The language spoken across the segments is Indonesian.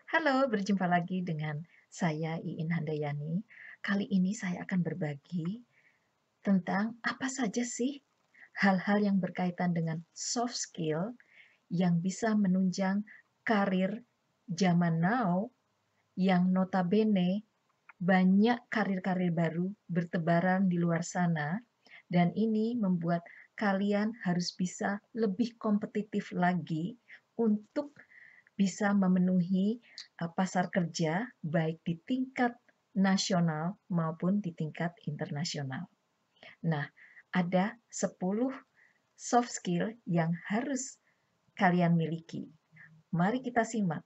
Halo, berjumpa lagi dengan saya Iin Handayani. Kali ini saya akan berbagi tentang apa saja sih hal-hal yang berkaitan dengan soft skill yang bisa menunjang karir zaman now yang notabene banyak karir-karir baru bertebaran di luar sana dan ini membuat kalian harus bisa lebih kompetitif lagi untuk bisa memenuhi pasar kerja baik di tingkat nasional maupun di tingkat internasional. Nah, ada 10 soft skill yang harus kalian miliki. Mari kita simak.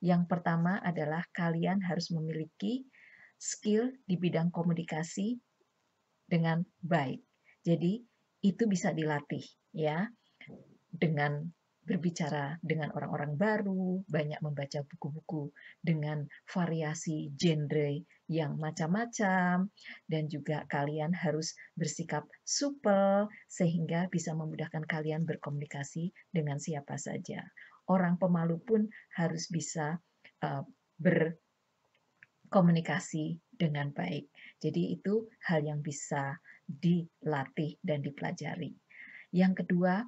Yang pertama adalah kalian harus memiliki skill di bidang komunikasi dengan baik. Jadi, itu bisa dilatih ya dengan berbicara dengan orang-orang baru, banyak membaca buku-buku dengan variasi genre yang macam-macam, dan juga kalian harus bersikap supel sehingga bisa memudahkan kalian berkomunikasi dengan siapa saja. Orang pemalu pun harus bisa berkomunikasi dengan baik. Jadi itu hal yang bisa dilatih dan dipelajari. Yang kedua,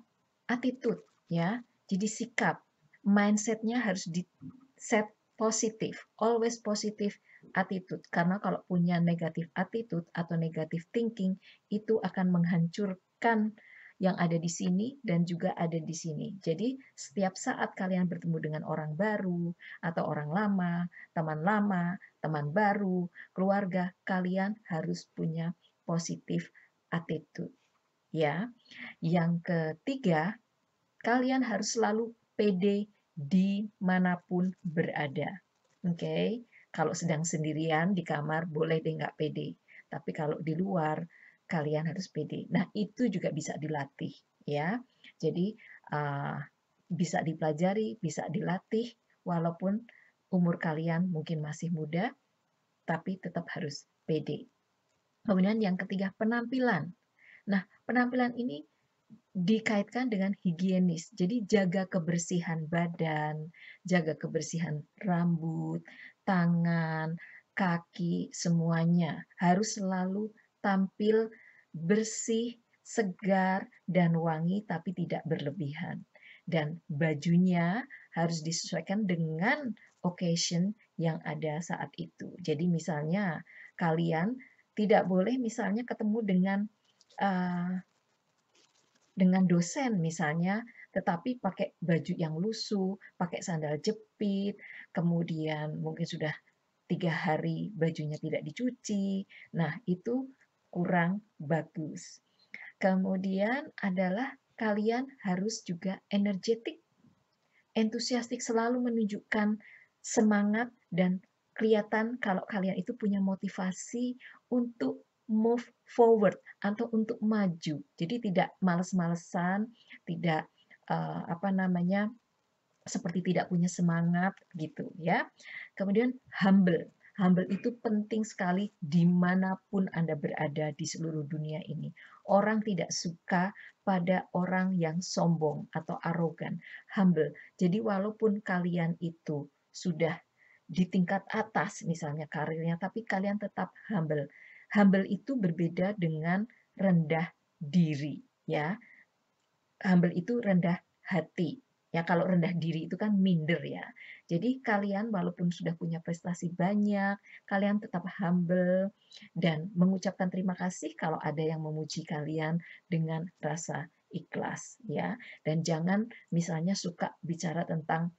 attitude ya. Jadi sikap, mindsetnya harus di set positif, always positive attitude. Karena kalau punya negatif attitude atau negatif thinking itu akan menghancurkan yang ada di sini dan juga ada di sini. Jadi setiap saat kalian bertemu dengan orang baru atau orang lama, teman baru, keluarga, kalian harus punya positif attitude ya. Yang ketiga, kalian harus selalu pede dimanapun berada. Oke, okay? Kalau sedang sendirian di kamar boleh deh nggak pede, tapi kalau di luar kalian harus pede. Nah itu juga bisa dilatih ya. Jadi uh, bisa dipelajari, bisa dilatih, walaupun umur kalian mungkin masih muda, tapi tetap harus pede. Kemudian yang ketiga penampilan. Nah penampilan ini dikaitkan dengan higienis. Jadi jaga kebersihan badan, jaga kebersihan rambut, tangan, kaki, semuanya harus selalu tampil bersih, segar, dan wangi tapi tidak berlebihan. Dan bajunya harus disesuaikan dengan occasion yang ada saat itu. Jadi misalnya kalian tidak boleh misalnya ketemu uh, dengan dosen misalnya, tetapi pakai baju yang lusuh, pakai sandal jepit, kemudian mungkin sudah 3 hari bajunya tidak dicuci. Nah, itu kurang bagus. Kemudian adalah kalian harus juga energetik, entusiastik, selalu menunjukkan semangat dan kelihatan kalau kalian itu punya motivasi untuk move forward atau untuk maju. Jadi tidak males-malesan, tidak apa namanya seperti tidak punya semangat gitu ya. Kemudian humble. Humble itu penting sekali dimanapun Anda berada di seluruh dunia ini. Orang tidak suka pada orang yang sombong atau arogan. Humble. Jadi walaupun kalian itu sudah di tingkat atas misalnya karirnya, tapi kalian tetap humble. Humble itu berbeda dengan rendah diri ya. Humble itu rendah hati. Ya, kalau rendah diri itu kan minder ya. Jadi kalian walaupun sudah punya prestasi banyak, kalian tetap humble dan mengucapkan terima kasih kalau ada yang memuji kalian dengan rasa ikhlas ya. Dan jangan misalnya suka bicara tentang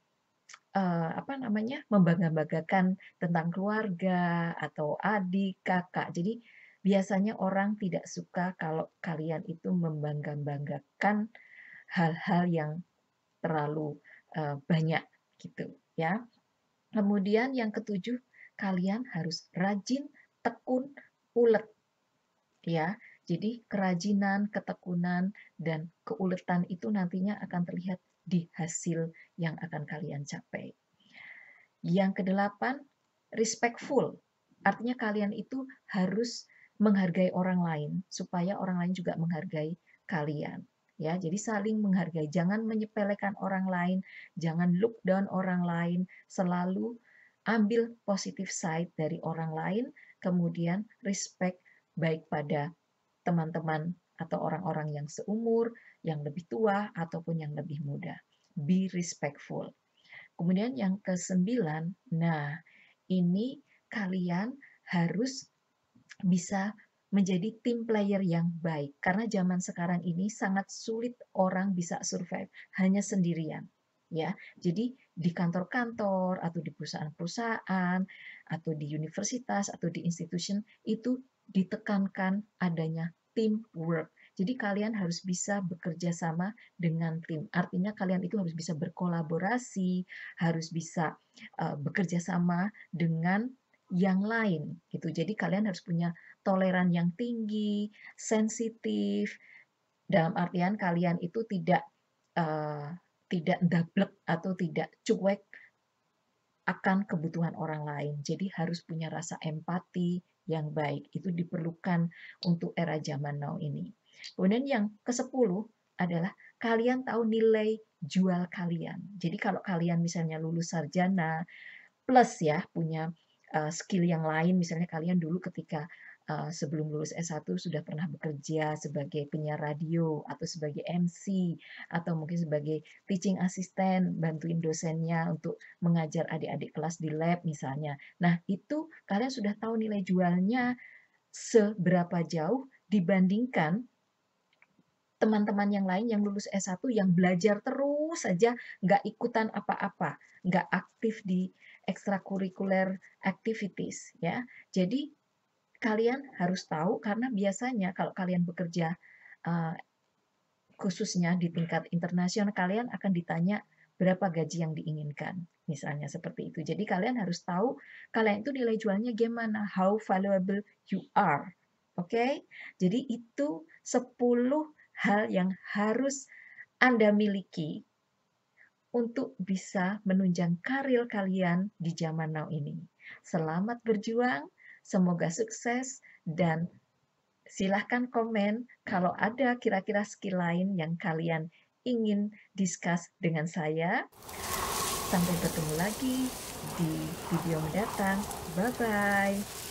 apa namanya? Membangga-banggakan tentang keluarga atau adik, kakak. Jadi biasanya orang tidak suka kalau kalian itu membangga-banggakan hal-hal yang terlalu banyak gitu ya. Kemudian yang ketujuh, kalian harus rajin, tekun, ulet ya. Jadi kerajinan, ketekunan dan keuletan itu nantinya akan terlihat di hasil yang akan kalian capai. Yang kedelapan, respectful. Artinya kalian itu harus menghargai orang lain supaya orang lain juga menghargai kalian. Ya, jadi saling menghargai. Jangan menyepelekan orang lain, jangan look down orang lain, selalu ambil positive side dari orang lain, kemudian respect baik pada teman-teman atau orang-orang yang seumur, yang lebih tua, ataupun yang lebih muda. Be respectful. Kemudian yang ke-9, nah ini kalian harus bisa menjadi tim player yang baik. Karena zaman sekarang ini sangat sulit orang bisa survive hanya sendirian. Ya, jadi di kantor-kantor atau di perusahaan-perusahaan atau di universitas atau di institution itu ditekankan adanya teamwork. Jadi kalian harus bisa bekerja sama dengan tim. Artinya kalian itu harus bisa berkolaborasi, harus bisa bekerja sama dengan yang lain gitu. Jadi kalian harus punya toleran yang tinggi, sensitif, dalam artian kalian itu tidak dablek atau tidak cuek akan kebutuhan orang lain. Jadi harus punya rasa empati yang baik. Itu diperlukan untuk era zaman now ini. Kemudian yang ke-10 adalah kalian tahu nilai jual kalian. Jadi kalau kalian misalnya lulus sarjana plus ya punya skill yang lain, misalnya kalian dulu ketika sebelum lulus S1 sudah pernah bekerja sebagai penyiar radio atau sebagai MC atau mungkin sebagai teaching assistant, bantuin dosennya untuk mengajar adik-adik kelas di lab misalnya. Nah, itu kalian sudah tahu nilai jualnya seberapa jauh dibandingkan teman-teman yang lain yang lulus S1 yang belajar terus saja, nggak ikutan apa-apa, nggak aktif di extracurricular activities ya. Jadi kalian harus tahu karena biasanya kalau kalian bekerja khususnya di tingkat internasional kalian akan ditanya berapa gaji yang diinginkan. Misalnya seperti itu. Jadi kalian harus tahu kalian itu nilai jualnya gimana, how valuable you are. Oke? Jadi itu 10 hal yang harus Anda miliki untuk bisa menunjang karir kalian di zaman now ini. Selamat berjuang, semoga sukses, dan silahkan komen kalau ada kira-kira skill lain yang kalian ingin discuss dengan saya. Sampai bertemu lagi di video mendatang. Bye-bye.